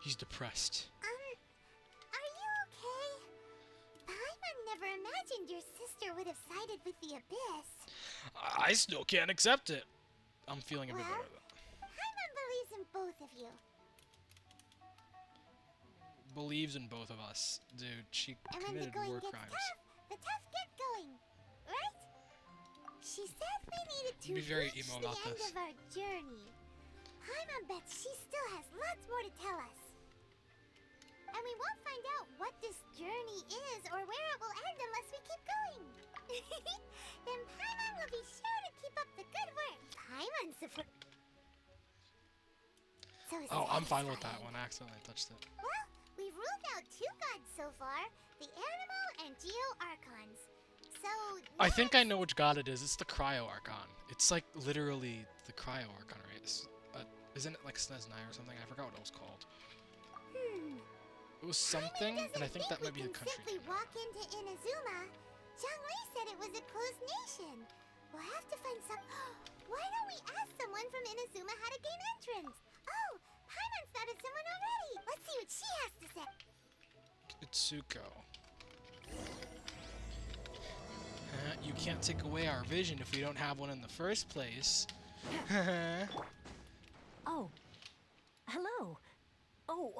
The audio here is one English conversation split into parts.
He's depressed. Are you okay? Paimon never imagined your sister would have sided with the Abyss. I still can't accept it. I'm feeling a bit better though. Paimon believes in both of you. Believes in both of us. Dude, she And when the committed going war gets crimes. tough, the tough get going. Right? She said we needed to Be very reach emo the about end this. of our journey. Paimon bets she still has lots more to tell us. And we won't find out what this journey is or where it will end unless we keep going. Then Paimon will be sure to keep up the good work. Paimon support. So Oh, I'm fine with satisfying. that one. I accidentally touched it. Well, we've ruled out 2 gods so far, the Animal and Geo Archons. So I think I know which god it is. It's the Cryo Archon. It's like literally the Cryo Archon, right? Isn't it like SNES 9 or something? I forgot what it was called. It was something, and I think that might be the country. Simply walk into Inazuma. Zhongli said it was a closed nation. We'll have to find some. Why don't we ask someone from Inazuma how to gain entrance? Oh, Paimon's thought of someone already. Let's see what she has to say. Itsuko. You can't take away our vision if we don't have one in the first place. Oh, hello. Oh,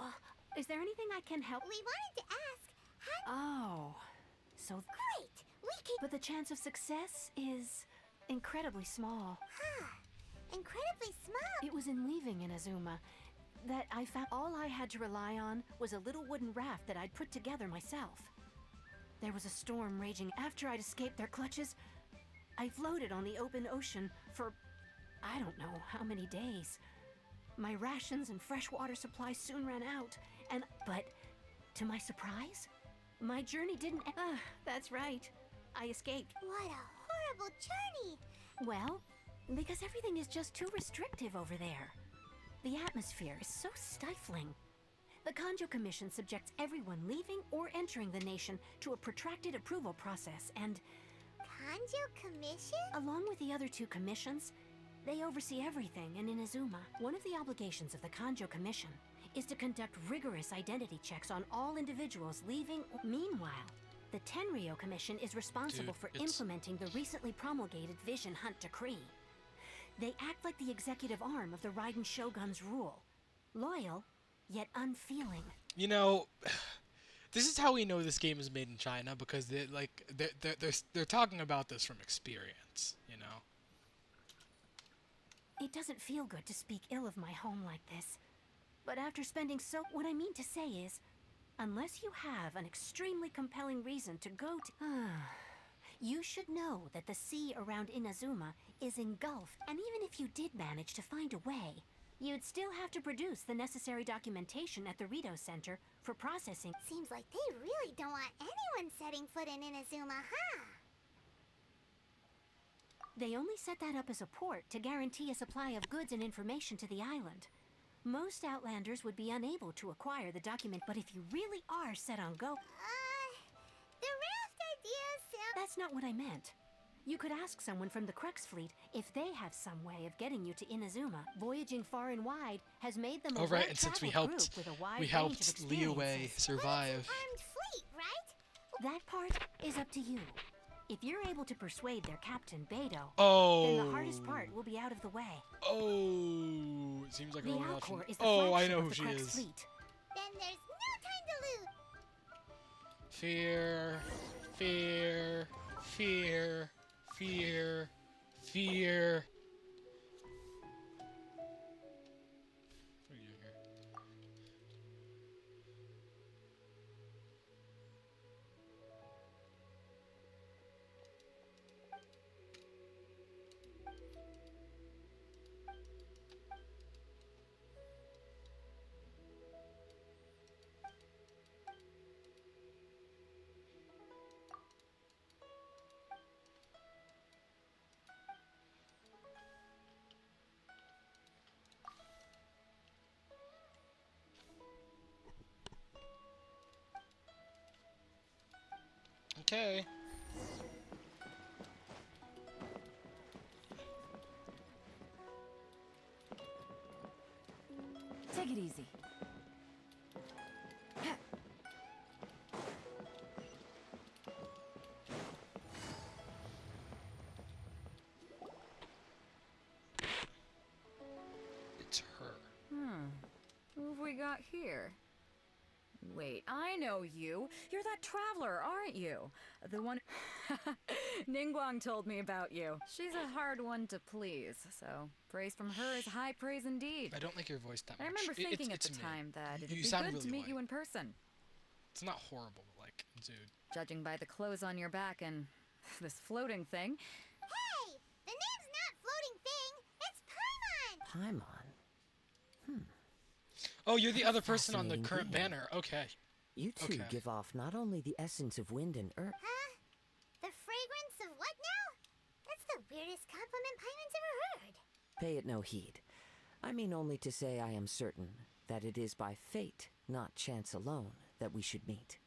is there anything I can help? We wanted to ask. How... Oh, so Great. We can. but the chance of success is incredibly small. Incredibly small. It was in leaving Inazuma that I found all I had to rely on was a little wooden raft that I'd put together myself. There was a storm raging. After I'd escaped their clutches, I floated on the open ocean for I don't know how many days. My rations and fresh water supply soon ran out, but to my surprise, my journey didn't that's right. I escaped. What a horrible journey. Well, because everything is just too restrictive over there. The atmosphere is so stifling. The Kanjo Commission subjects everyone leaving or entering the nation to a protracted approval process, and Kanjo Commission? along with the other 2 commissions, they oversee everything in Inazuma. One of the obligations of the Kanjo Commission is to conduct rigorous identity checks on all individuals leaving. Meanwhile, the Tenryo Commission is responsible for implementing the recently promulgated Vision Hunt Decree. They act like the executive arm of the Raiden Shogun's rule. Loyal, yet unfeeling. You know, this is how we know this game is made in China, because they're talking about this from experience, you know. It doesn't feel good to speak ill of my home like this. But after spending what I mean to say is, unless you have an extremely compelling reason to go to... You should know that the sea around Inazuma is engulfed, and even if you did manage to find a way, you'd still have to produce the necessary documentation at the Rito Center for processing. Seems like they really don't want anyone setting foot in Inazuma, huh? They only set that up as a port to guarantee a supply of goods and information to the island. Most Outlanders would be unable to acquire the document, but if you really are set on go... The raft idea sounds... That's not what I meant. You could ask someone from the Crux Fleet if they have some way of getting you to Inazuma. Voyaging far and wide has made them a Oh, right, and since we well-traveled helped, group with a wide we range helped of Liyue experiences. survive. Armed fleet, right? That part is up to you. If you're able to persuade their captain, Beidou, Oh. then the hardest part will be out of the way. Oh, it seems like a The little Alcor option. is the Oh, I flagship know of who the she Crux is. Fleet. Then there's no time to lose. Fear, fear, fear, fear, fear. What are you doing here? Okay. Take it easy. we got here? Wait, I know you. You're that traveler, aren't you? The one... Ningguang told me about you. She's a hard one to please, so praise from her is high praise indeed. I don't like your voice that much. I remember thinking at it's the me. time that it'd You be sound good to really meet you white. in person. It's not horrible, but like, dude. Judging by the clothes on your back and this floating thing. Hey! The name's not Floating Thing! It's Paimon! Paimon? Oh, you're the other person on the Fascinating current being. banner. Okay. You two Okay. give off not only the essence of wind and earth. Huh? The fragrance of what now? That's the weirdest compliment Paimon's ever heard. Pay it no heed. I mean only to say I am certain that it is by fate, not chance alone, that we should meet.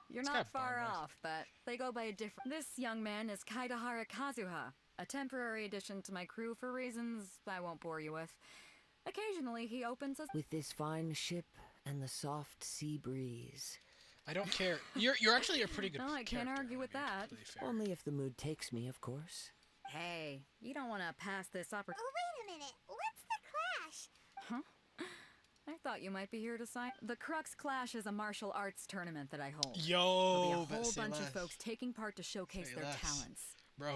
You're It's not got far bar voice. off, but they go by a different... This young man is Kaidahara Kazuha, a temporary addition to my crew for reasons I won't bore you with. Occasionally, he opens us... With this fine ship and the soft sea breeze. I don't care. You're actually a pretty good No, I can't character, argue with to be that. completely fair. Only if the mood takes me, of course. Hey, you don't want to pass this opportunity... Oh, wait a minute. What's the Clash? I thought you might be here to sign... The Crux Clash is a martial arts tournament that I hold. Yo, There'll be a but whole say bunch less. of folks taking part to showcase Say their less. talents. Bro.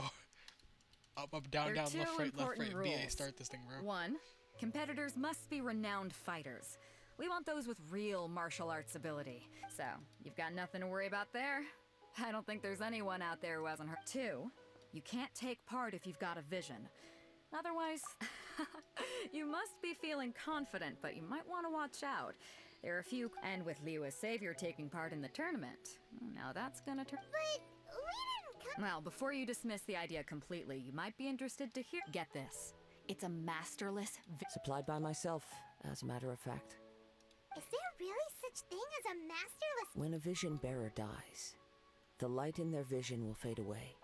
Up, down, There are down, two left, right, important BA, rules. start this thing, bro. 1. Competitors must be renowned fighters. We want those with real martial arts ability. So, you've got nothing to worry about there. I don't think there's anyone out there who hasn't heard. 2. You can't take part if you've got a vision. Otherwise, you must be feeling confident, but you might want to watch out. There are a few, and with Liu as savior taking part in the tournament. Now that's gonna turn... But we didn't come. Well, before you dismiss the idea completely, you might be interested to hear... Get this. It's a masterless... Supplied by myself, as a matter of fact. Is there really such thing as a masterless? When a vision bearer dies, the light in their vision will fade away.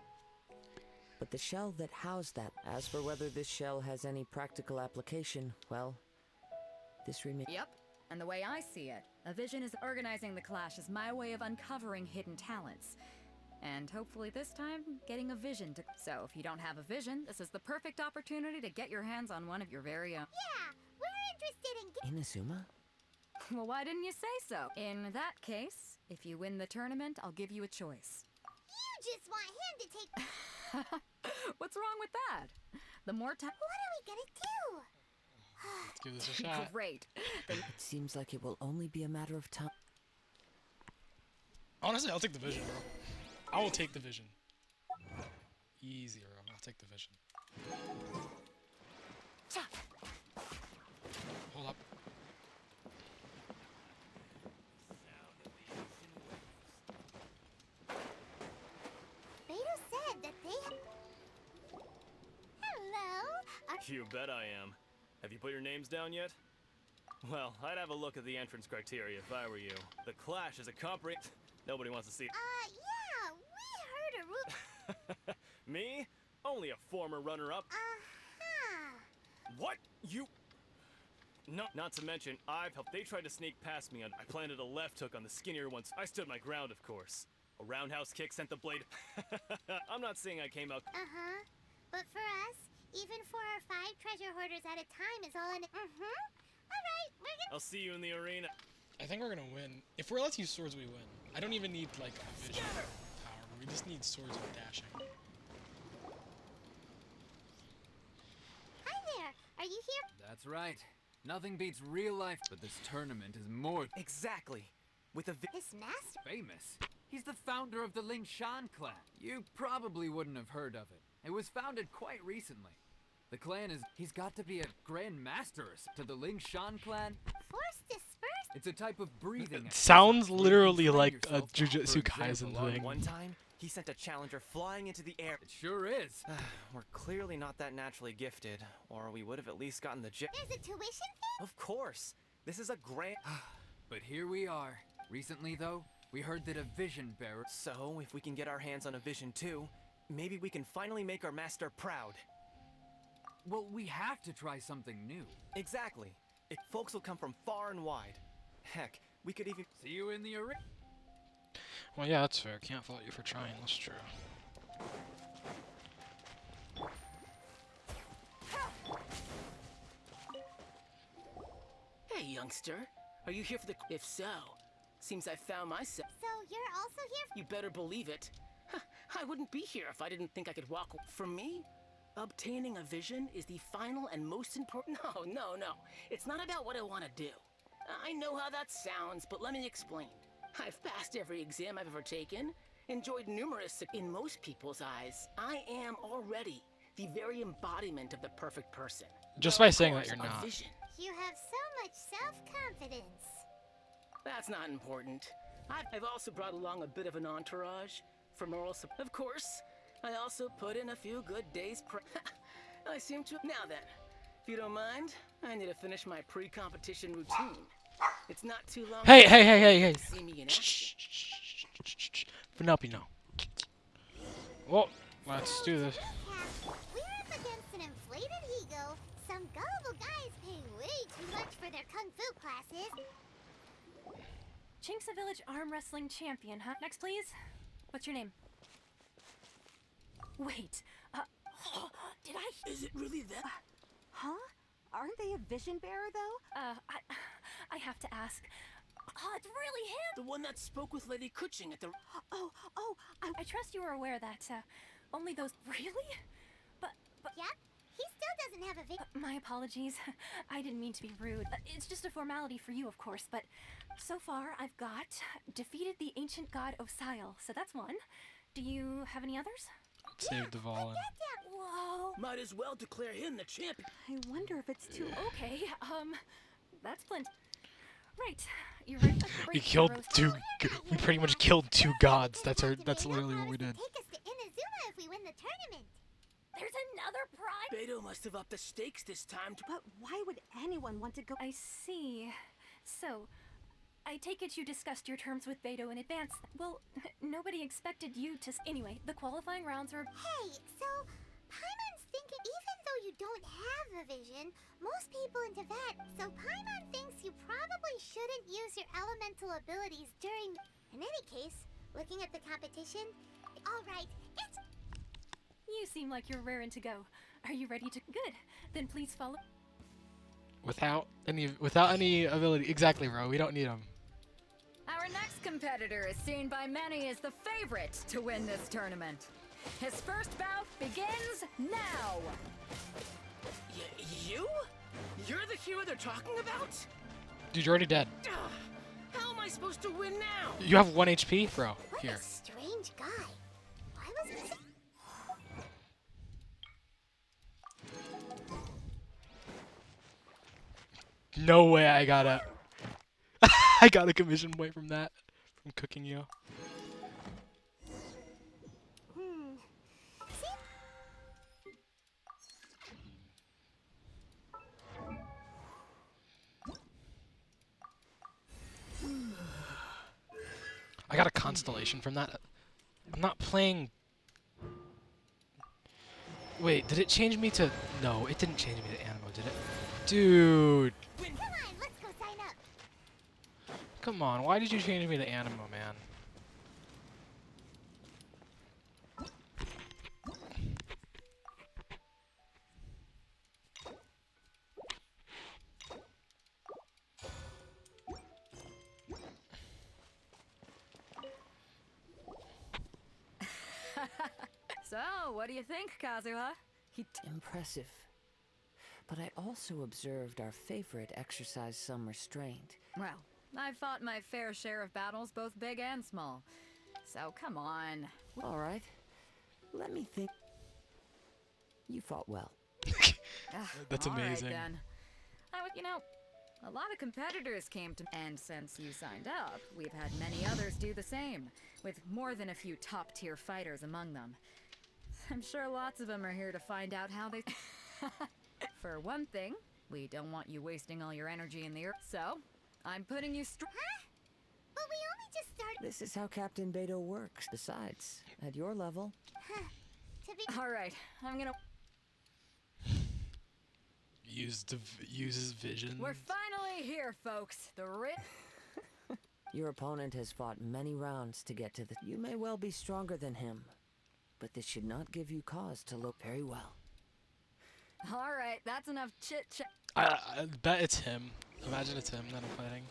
But the shell that housed that, as for whether this shell has any practical application, well, this remains. Yep. And the way I see it, a vision is organizing the clash is my way of uncovering hidden talents. And hopefully this time, getting a vision to... So if you don't have a vision, this is the perfect opportunity to get your hands on one of your very own. Yeah, we're interested in Inazuma? Well, why didn't you say so? In that case, if you win the tournament, I'll give you a choice. You just want him to take... What's wrong with that? The more time... What are we gonna do? Let's give this a shot. Great. It seems like it will only be a matter of time. Honestly, I'll take the vision, bro. I will take the vision. Easy, bro. I'll take the vision. Hold up. Beto said that they... Hello? You bet I am. Have you put your names down yet? Well, I'd have a look at the entrance criteria if I were you. The Clash is a Nobody wants to see Yeah, we heard a root... me? Only a former runner-up. Uh-huh. What? You... No, not to mention, I've helped. They tried to sneak past me. I planted a left hook on the skinnier ones. I stood my ground, of course. A roundhouse kick sent the blade... I'm not saying I came out... Uh-huh. But for us, even 4 or 5 treasure hoarders at a time is all in... Alright, we're gonna... I'll see you in the arena. I think we're gonna win. If we're allowed to use swords, we win. I don't even need, like, a vision power. We just need swords and dashing. Hi there. Are you here? That's right. Nothing beats real life, but this tournament is more Exactly. With a This master... famous. He's the founder of the Ling Shan clan. You probably wouldn't have heard of it. It was founded quite recently. The clan is... He's got to be a grand master to the Ling Shan clan. Force dispersed? It's a type of breathing exercise. Sounds where you literally can train like a yourself. Jujutsu For Kaisen example, on thing. one time, he sent a challenger flying into the air. It sure is. We're clearly not that naturally gifted, or we would have at least gotten the There's a tuition fee? Of course. This is a grand... But here we are. Recently, though, we heard that a vision bearer... So, if we can get our hands on a vision too, maybe we can finally make our master proud. Well, we have to try something new. Exactly. Folks will come from far and wide. Heck, we could even... See you in the arena. Well, yeah, that's fair. Can't fault you for trying. That's true. Hey, youngster. Are you here for the... If so, seems I found myself. So you're also here You better believe it. Huh, I wouldn't be here if I didn't think I could walk... For me, obtaining a vision is the final and most important... No. It's not about what I want to do. I know how that sounds, but let me explain. I've passed every exam I've ever taken, enjoyed numerous... In most people's eyes, I am already the very embodiment of the perfect person. Just Though, by of saying that course, you're a not. vision. You have so much self-confidence. That's not important. I've also brought along a bit of an entourage for moral support. Of course, I also put in a few good days I seem to... Now then, if you don't mind, I need to finish my pre-competition routine. It's not too long... Hey. to see me in action. Penelope, no. Well, let's do this. We're up against an inflated ego, some gullible guys paying way too much for their kung fu classes. Chink's a village arm wrestling champion, huh? Next, please. What's your name? Wait, did I... Is it really that? Huh? Aren't they a vision bearer, though? I have to ask. Oh, it's really him! The one that spoke with Lady Kuching at the... I trust you are aware that, only those... Really? But... Yep, he still doesn't have a My apologies. I didn't mean to be rude. It's just a formality for you, of course, but so far I've got defeated the ancient god Osile, so that's one. Do you have any others? Save the Valen. Whoa. Might as well declare him the champion. I wonder if it's too... Okay, that's plenty. Right. You're right. We killed two. We pretty much killed two gods. That's literally what we did. Take us to Inazuma if we win the tournament. There's another prize? Beto must have upped the stakes this time to... But why would anyone want to go... I see. So, I take it you discussed your terms with Beto in advance. Well, nobody expected you to... Anyway, the qualifying rounds are... Hey, so Paimon's thinking even though you don't have a vision, most people in Tibet, so Paimon thinks you probably shouldn't use your elemental abilities during... In any case, looking at the competition, alright, it's... You seem like you're raring to go. Are you ready to... Good. Then please follow... Without any ability. Exactly, bro. We don't need them. Our next competitor is seen by many as the favorite to win this tournament. His first bout begins now! You? You're the hero they're talking about? Dude, you're already dead. How am I supposed to win now? You have 1 HP, bro. What Here. a strange guy. Why was he... No way I got a... I got a commission point from that. From cooking you. See? I got a constellation from that. I'm not playing... Wait, did it change me to... No, it didn't change me to Animo, did it? Dude! Come on, let's go sign up. Come on, why did you change me to Animo, man? So, what do you think, Kazuha? Impressive. But I also observed our favorite exercise some restraint. Well, I've fought my fair share of battles, both big and small. So, come on. All right. Let me think. You fought well. That's All right, amazing. then. You know, a lot of competitors came to... And since you signed up, we've had many others do the same, with more than a few top-tier fighters among them. I'm sure lots of them are here to find out how they... For one thing, we don't want you wasting all your energy in the earth, so I'm putting you Huh? But we only just started... This is how Captain Beto works. Besides, at your level, To be... All right, I'm gonna... Uses vision. We're finally here, folks. your opponent has fought many rounds to get to the... You may well be stronger than him, but this should not give you cause to look very well. All right, that's enough chit-chat. I bet it's him. Imagine it's him that I'm fighting.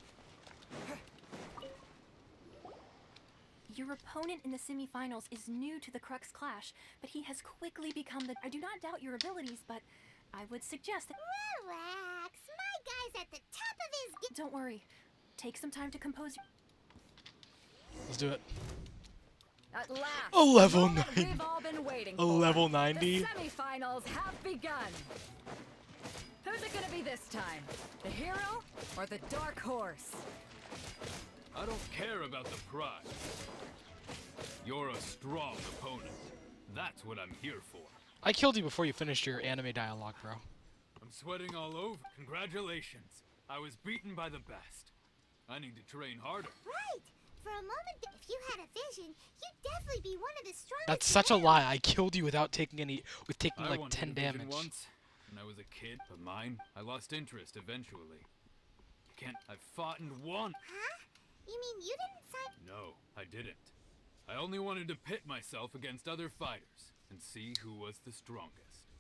Your opponent in the semifinals is new to the Crux Clash, but he has quickly become the... I do not doubt your abilities, but I would suggest that... Relax. My guy's at the top of his Don't worry. Take some time to compose... Let's do it. At last, A level the moment 9. we've all been waiting A for. level 90? The semifinals have begun. Who's it gonna be this time? The hero or the dark horse? I don't care about the prize. You're a strong opponent. That's what I'm here for. I killed you before you finished your anime dialogue, bro. I'm sweating all over. Congratulations. I was beaten by the best. I need to train harder. Right. For a moment, if you had a vision, you'd definitely be one of the strongest. That's such a lie. I killed you without taking I like wanted 10 a vision damage. once when I was a kid, but mine, I lost interest eventually. I've fought and won. Huh? You mean you didn't sign? No, I didn't. I only wanted to pit myself against other fighters and see who was the strongest.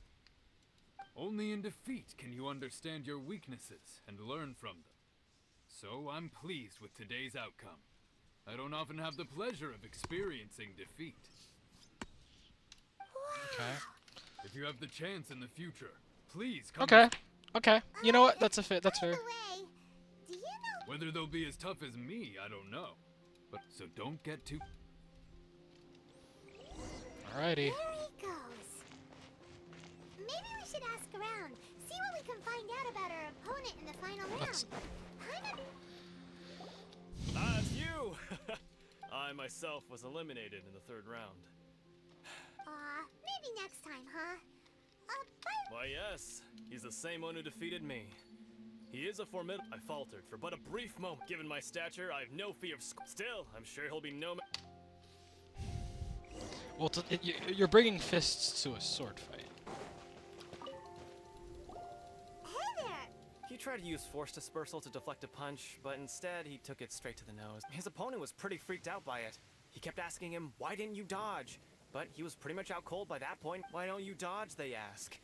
Only in defeat can you understand your weaknesses and learn from them. So I'm pleased with today's outcome. I don't often have the pleasure of experiencing defeat. Okay. If you have the chance in the future, please come. Okay. Okay. You know what? That's fair. By the fair. way, do you know? Whether they'll be as tough as me, I don't know. But so don't get too. Alrighty. There he goes. Maybe we should ask around, see what we can find out about our opponent in the final round. Let's- That's you! I myself was eliminated in the third round. Maybe next time, huh? Why, yes. He's the same one who defeated me. He is a formidable. I faltered for but a brief moment. Given my stature, I have no fear of. Still, I'm sure he'll be no. Well, you're bringing fists to a sword fight. Hey there! He tried to use force dispersal to deflect a punch, but instead he took it straight to the nose. His opponent was pretty freaked out by it. He kept asking him, "Why didn't you dodge?" But he was pretty much out cold by that point. "Why don't you dodge?" they ask.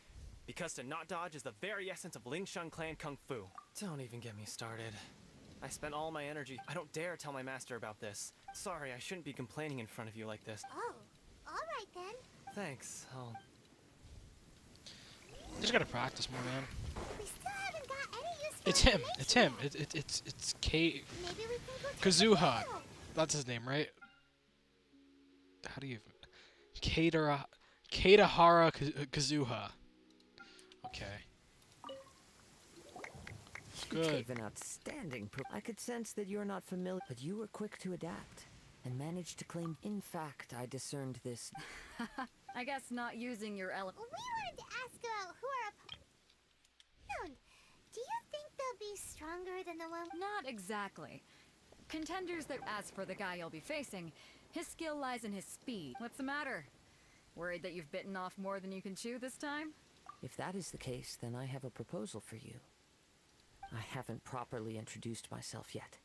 Because to not dodge is the very essence of Lingshan clan kung fu. Don't even get me started. I spent all my energy. I don't dare tell my master about this. Sorry, I shouldn't be complaining in front of you like this. Oh, alright then. Thanks, I'll... Just gotta practice more, man. We still haven't got any useful It's him. information It's him. yet. It's K. Maybe we can go talk to Kazuha. Hero. That's his name, right? How do you even... Katahara Kazuha. Okay. You Good. gave an outstanding I could sense that you're not familiar, but you were quick to adapt and managed to claim. In fact, I discerned this. I guess not using your element. We wanted to ask about who our opponent. Do you think they'll be stronger than the one? Not exactly. Contenders that. As for the guy you'll be facing, his skill lies in his speed. What's the matter? Worried that you've bitten off more than you can chew this time? If that is the case, then I have a proposal for you. I haven't properly introduced myself yet.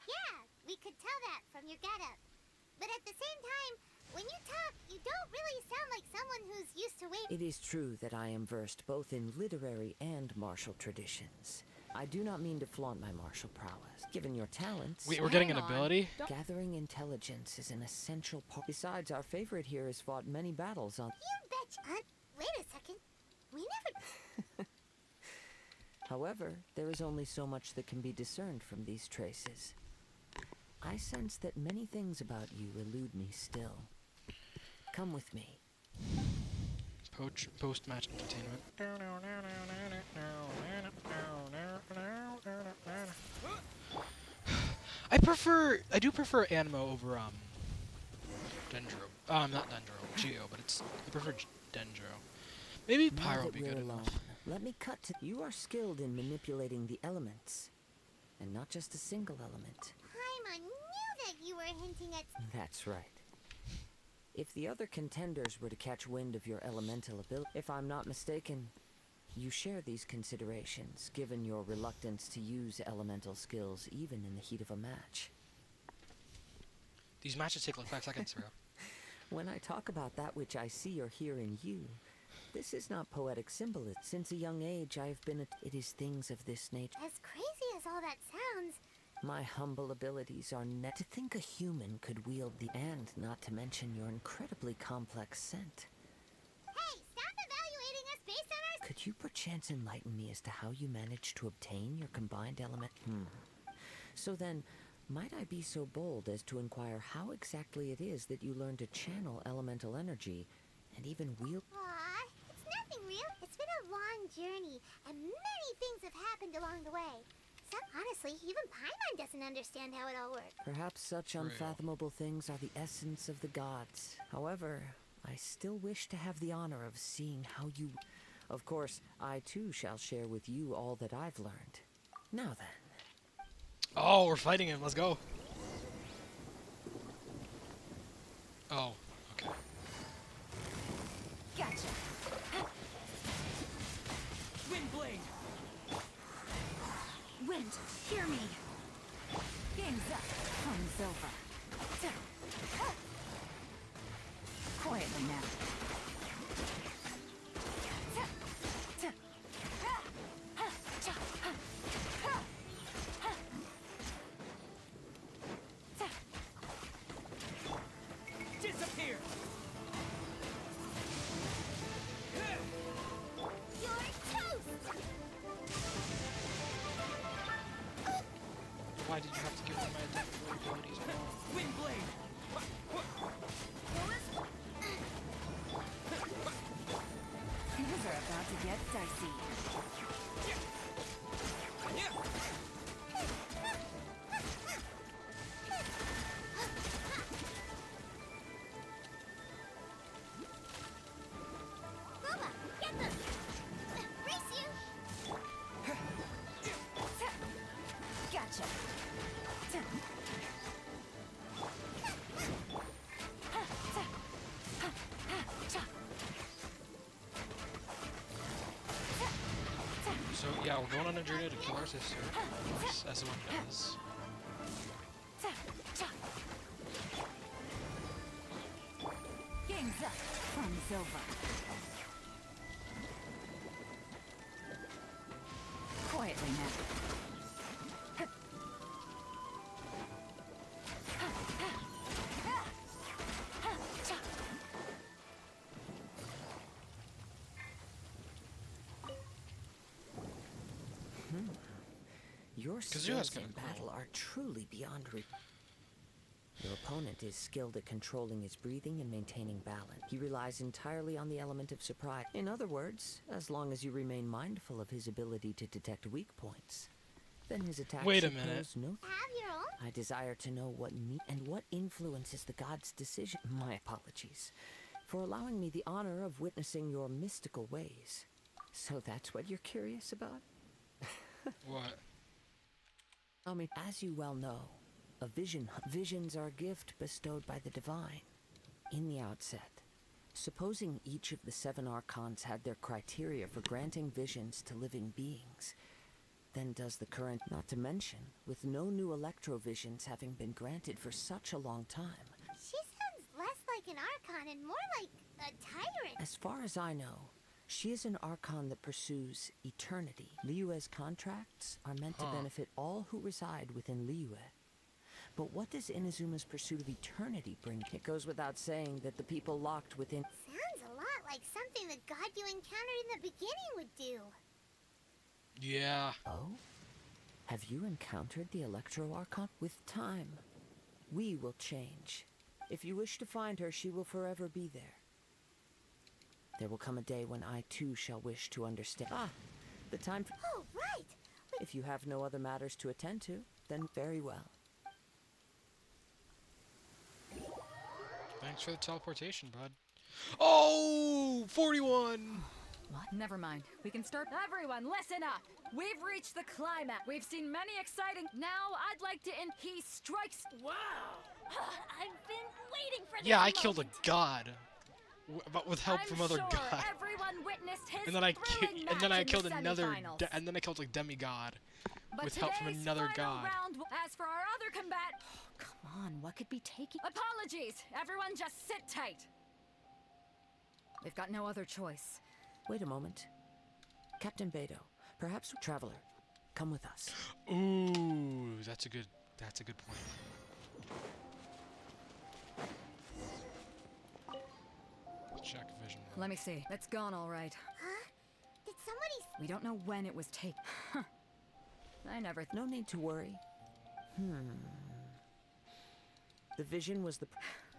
Yeah, we could tell that from your getup. But at the same time, when you talk, you don't really sound like someone who's used to waiting. It is true that I am versed both in literary and martial traditions. I do not mean to flaunt my martial prowess. Given your talents, Wait, we're getting an Hang on. ability? gathering intelligence is an essential part. Besides, our favorite here has fought many battles on... You betcha. Wait a second. We never. However, there is only so much that can be discerned from these traces. I sense that many things about you elude me still. Come with me. Post-match entertainment. I do prefer Animo over Dendro. Not Dendro, Geo, but I prefer Dendro. Maybe Now Pyro that would be we're good alone, enough. let me cut to... You are skilled in manipulating the elements. And not just a single element. Paimon knew that you were hinting at. That's right. If the other contenders were to catch wind of your elemental ability... If I'm not mistaken, you share these considerations, given your reluctance to use elemental skills even in the heat of a match. These matches take like 5 seconds, bro. When I talk about that which I see or hear in you, this is not poetic symbolism. Since a young age, I have been... It is things of this nature. As crazy as all that sounds, My humble abilities are net. To think a human could wield the and not to mention your incredibly complex scent. Hey, stop evaluating us based on our... Could you perchance enlighten me as to how you managed to obtain your combined element? So then, might I be so bold as to inquire how exactly it is that you learned to channel elemental energy and even wield... Aw, it's nothing real. It's been a long journey, and many things have happened along the way. Honestly, even Paimon doesn't understand how it all works. Perhaps such unfathomable things are the essence of the gods. However, I still wish to have the honor of seeing how you... Of course, I too shall share with you all that I've learned. Now then. Oh, we're fighting him. Let's go. Oh, okay. Gotcha. Windblade! Wind, hear me. Game's up. Comes over. Quietly now. Disappear! You're toast! Why did you have to give me my different abilities? Windblade! Things are about to get dicey. Boba, get them! Race you! Gotcha. So yeah, we're going on a journey to kill our sister, as one does. Game's up. Fun's over. Quietly now. Your Kazuya's skills in kinda battle cool. are truly beyond Your opponent is skilled at controlling his breathing and maintaining balance. He relies entirely on the element of surprise. In other words, as long as you remain mindful of his ability to detect weak points, then his attacks Wait a should minute. pose no... Have your own? I desire to know what and what influences the god's decision. My apologies for allowing me the honor of witnessing your mystical ways. So that's what you're curious about? What? I mean, as you well know, visions are a gift bestowed by the divine. In the outset, supposing each of the 7 archons had their criteria for granting visions to living beings, then does the current, not to mention, with no new electrovisions having been granted for such a long time. She sounds less like an Archon and more like a tyrant. As far as I know, she is an archon that pursues eternity. Liyue's contracts are meant to benefit all who reside within Liyue. But what does Inazuma's pursuit of eternity bring? It goes without saying that the people locked within... Sounds a lot like something the god you encountered in the beginning would do. Yeah. Oh? Have you encountered the Electro Archon? With time, we will change. If you wish to find her, she will forever be there. There will come a day when I too shall wish to understand. The time for... Oh, right! If you have no other matters to attend to, then very well. Thanks for the teleportation, bud. Oh, 41! What? Never mind. We can start. Everyone, listen up! We've reached the climax. We've seen many exciting. Now I'd like to end. He strikes. Wow! I've been waiting for this Yeah, I killed a moment. god. But with help I'm from other sure gods. Everyone witnessed his And then I thrilling and then match I in killed the another semifinals. and then I killed like demigod But with help from today's another final god. round, as for our other combat, come on, what could be taking? Apologies, everyone, just sit tight. We've got no other choice. Wait a moment. Captain Beto, perhaps Traveler, come with us. Ooh, that's That's a good point. Check vision. Let me see. It's gone all right. Huh? Did somebody... We don't know when it was taken. I never. No need to worry. The vision was the.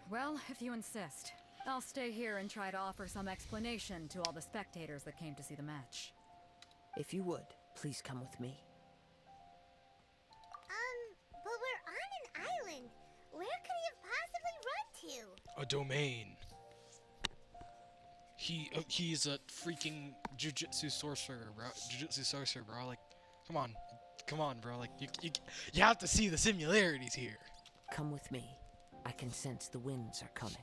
Well, if you insist, I'll stay here and try to offer some explanation to all the spectators that came to see the match. If you would, please come with me. But we're on an island. Where could he have possibly run to? A domain. He's a freaking jujutsu sorcerer, bro. Jujutsu sorcerer, bro. Like, come on, bro. Like, you have to see the similarities here. Come with me. I can sense the winds are coming.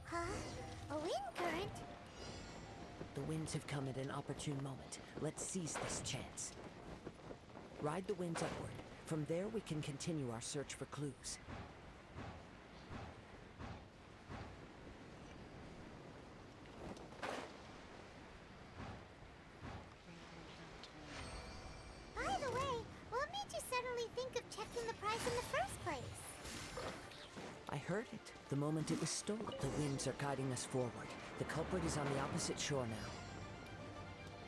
Huh? A wind current? The winds have come at an opportune moment. Let's seize this chance. Ride the winds upward. From there, we can continue our search for clues. By the way, what made you suddenly think of checking the prize in the first place? I heard it the moment it was stolen. The winds are guiding us forward. The culprit is on the opposite shore now.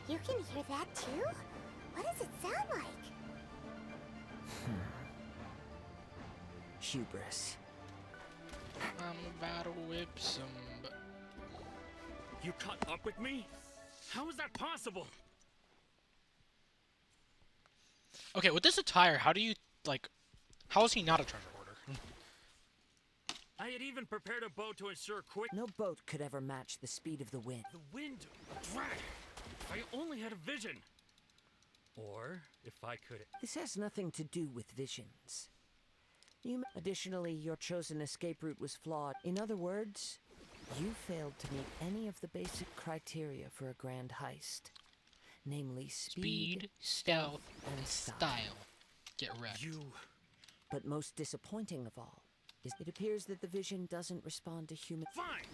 You can hear that too? What does it sound like? Hubris. I'm about to whip some. You caught up with me? How is that possible? Okay, with this attire, how do you like? How is he not a treasure hoarder? I had even prepared a boat to ensure quick. No boat could ever match the speed of the wind. The wind. Drag. If I only had a vision. Or if I could. This has nothing to do with visions. Additionally, your chosen escape route was flawed. In other words, you failed to meet any of the basic criteria for a grand heist. Namely, speed, stealth, and style. Get wrecked. You. But most disappointing of all is it appears that the vision doesn't respond to human. Fine.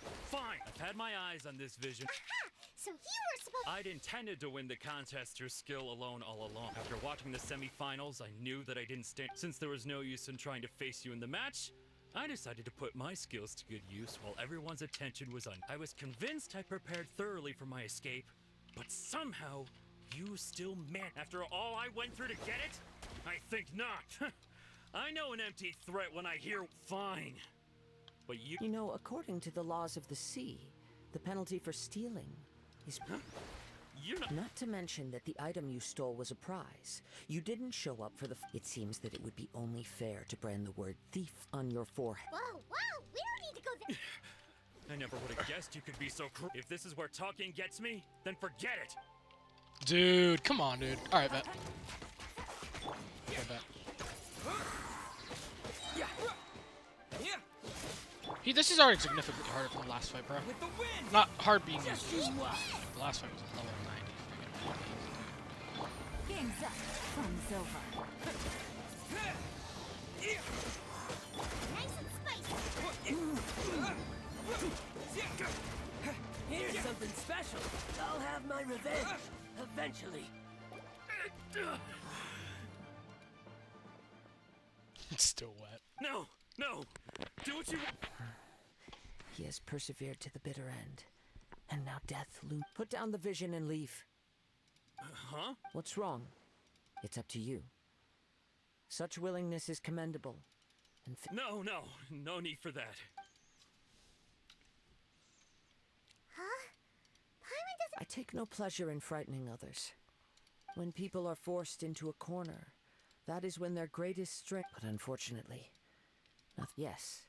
I've had my eyes on this vision. Aha! So you were supposed... I'd intended to win the contest through skill alone all along. After watching the semifinals, I knew that I didn't stand. Since there was no use in trying to face you in the match, I decided to put my skills to good use while everyone's attention was on. I was convinced I prepared thoroughly for my escape, but somehow you still managed. After all I went through to get it? I think not. I know an empty threat when I hear fine. But you... You know, according to the laws of the sea, the penalty for stealing is... You know... Not to mention that the item you stole was a prize. You didn't show up for the... It seems that it would be only fair to brand the word thief on your forehead. Whoa, we don't need to go there. I never would have guessed you could be so cruel. If this is where talking gets me, then forget it. Dude, come on, dude. Alright, bet. This is already significantly harder from the last fight, bro. Not hard being used. The last fight was a level 90. Game's up. Fun's over. Nice and spicy. Here's something special. I'll have my revenge. Eventually. It's still wet. No! Do what you want. He has persevered to the bitter end. And now death looms. Put down the vision and leave. Huh? What's wrong? It's up to you. Such willingness is commendable. And No need for that. Huh? Paimon doesn't... I take no pleasure in frightening others. When people are forced into a corner, that is when their greatest strength... But unfortunately, yes.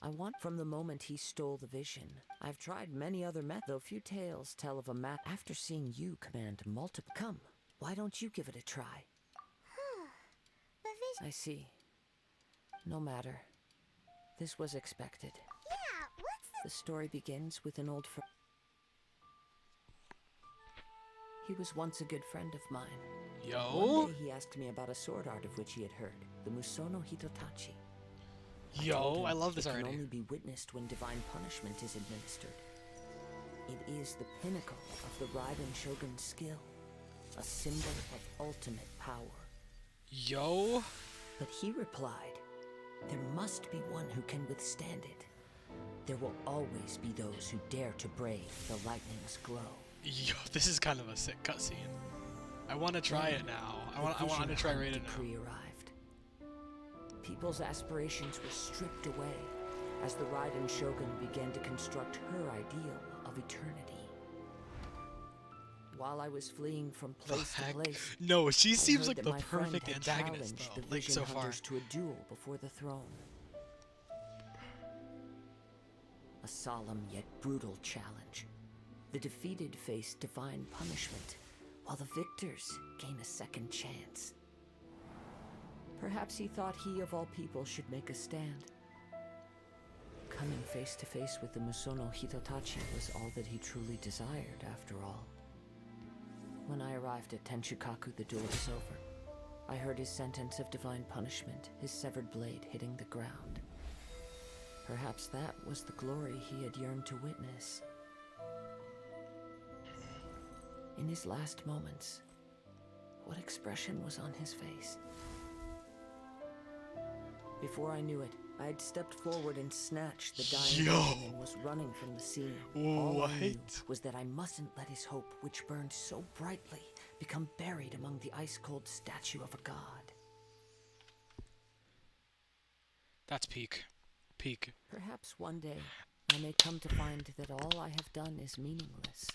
I want from the moment he stole the vision. I've tried many other methods, though few tales tell of a map. After seeing you command multiple... Come, why don't you give it a try? The vision... I see. No matter. This was expected. Yeah, what's the... The story begins with an old friend. He was once a good friend of mine. One day he asked me about a sword art of which he had heard, the Musono Hitotachi. Yo, I love this it already. can only be witnessed when divine punishment is administered. It is the pinnacle of the Raiden Shogun's skill, a symbol of ultimate power. Yo. But he replied, there must be one who can withstand it. There will always be those who dare to brave the lightning's glow. Yo, this is kind of a sick cutscene. I want to try it now. I want to try Raiden now. Decree arrived. People's aspirations were stripped away as the Raiden Shogun began to construct her ideal of eternity. While I was fleeing from place to place, No, she I seems heard like that the my friend perfect had antagonist, challenged though. the Like, Vision so far. Hunters to a duel before the throne. A solemn yet brutal challenge. The defeated face divine punishment, while the victors gain a second chance. Perhaps he thought he of all people should make a stand. Coming face to face with the Musono Hitotachi was all that he truly desired, after all. When I arrived at Tenchukaku, the duel was over. I heard his sentence of divine punishment, his severed blade hitting the ground. Perhaps that was the glory he had yearned to witness. In his last moments, what expression was on his face? Before I knew it, I had stepped forward and snatched the dying man and was running from the scene. All I knew was that I mustn't let his hope, which burned so brightly, become buried among the ice-cold statue of a god. That's peak. Peak. Perhaps one day I may come to find that all I have done is meaningless.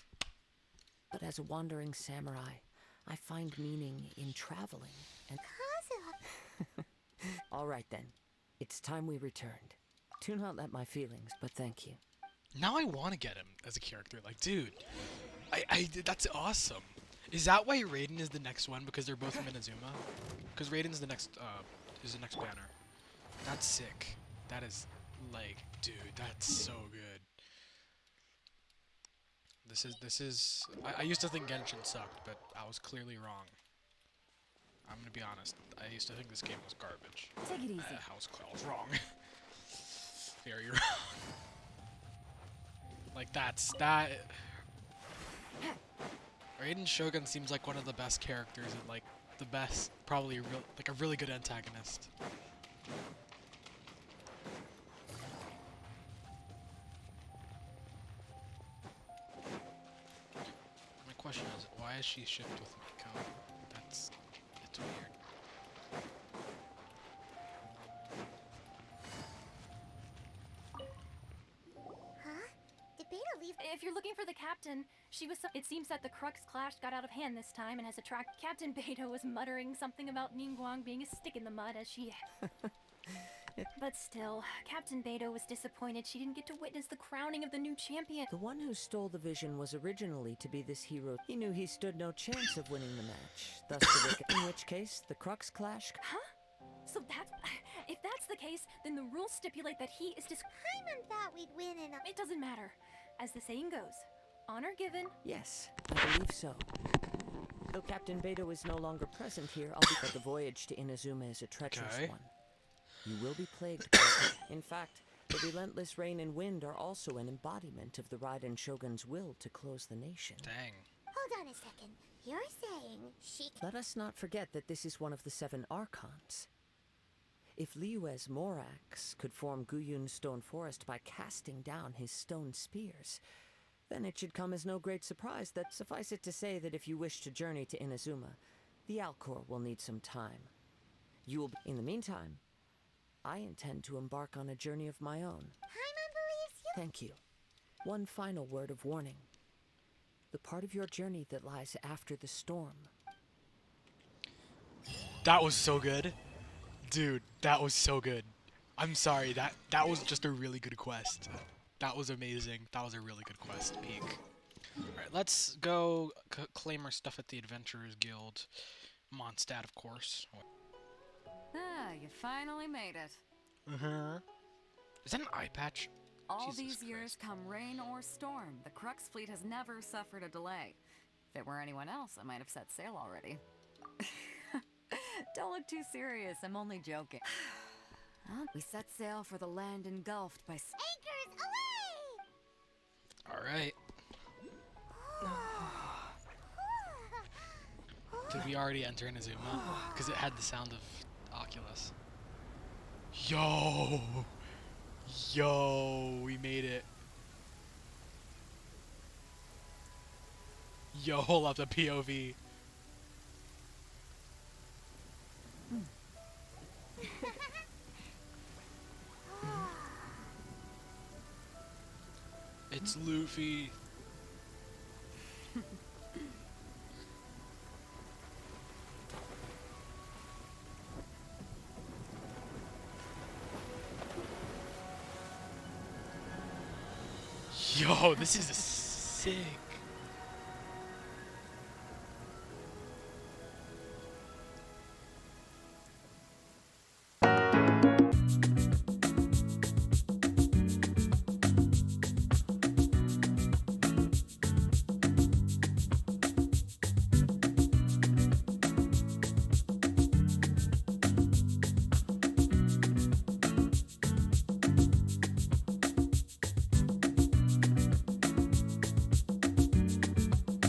But as a wandering samurai, I find meaning in traveling and... Kazuha. All right then. It's time we returned. Do not let my feelings, but thank you. Now I want to get him as a character. Like, dude, that's awesome. Is that why Raiden is the next one? Because they're both from Inazuma? Because Raiden's the next banner. That's sick. That is, like, dude, that's so good. This is. I used to think Genshin sucked, but I was clearly wrong. I'm gonna be honest. I used to think this game was garbage. Take it easy. I was wrong. Very wrong. Like that. Raiden Shogun seems like one of the best characters and like the best, probably a really good antagonist. My question is, why is she shipped with Miko? It's weird. Huh? Did Beta leave? If you're looking for the captain, she was. It seems that the Crux clash got out of hand this time and has attracted. Captain Beta was muttering something about Ningguang being a stick in the mud as she. But still, Captain Beto was disappointed she didn't get to witness the crowning of the new champion. The one who stole the vision was originally to be this hero. He knew he stood no chance of winning the match. Thus the wicket. In which case, the Crux clash. Huh? So that's. If that's the case, then the rules stipulate that he is Paimon thought we'd win in a... It doesn't matter. As the saying goes, honor given. Yes, I believe so. Though Captain Beto is no longer present here, I'll be. But the voyage to Inazuma is a treacherous one. You will be plagued by it. In fact, the relentless rain and wind are also an embodiment of the Raiden Shogun's will to close the nation. Dang. Hold on a second. You're saying she... Let us not forget that this is one of the 7 Archons. If Liyue's Morax could form Guyun's stone forest by casting down his stone spears, then it should come as no great surprise that, suffice it to say, that if you wish to journey to Inazuma, the Alcor will need some time. You will be... In the meantime, I intend to embark on a journey of my own. Paimon believes you... Thank you. One final word of warning. The part of your journey that lies after the storm. That was so good. Dude, that was so good. I'm sorry, that was just a really good quest. That was amazing. That was a really good quest. Peak. Alright, let's go claim our stuff at the Adventurers Guild. Mondstadt, of course. Ah, you finally made it. Is that an eye patch? All Jesus these years, Christ. come rain or storm, the Crux fleet has never suffered a delay. If it were anyone else, I might have set sail already. Don't look too serious, I'm only joking. We set sail for the land engulfed by... Anchors away! Alright. Did we already enter Inazuma? Because it had the sound of Oculus. Yo! Yo, we made it. Yo, hold up the POV. It's Luffy. Yo, this is sick.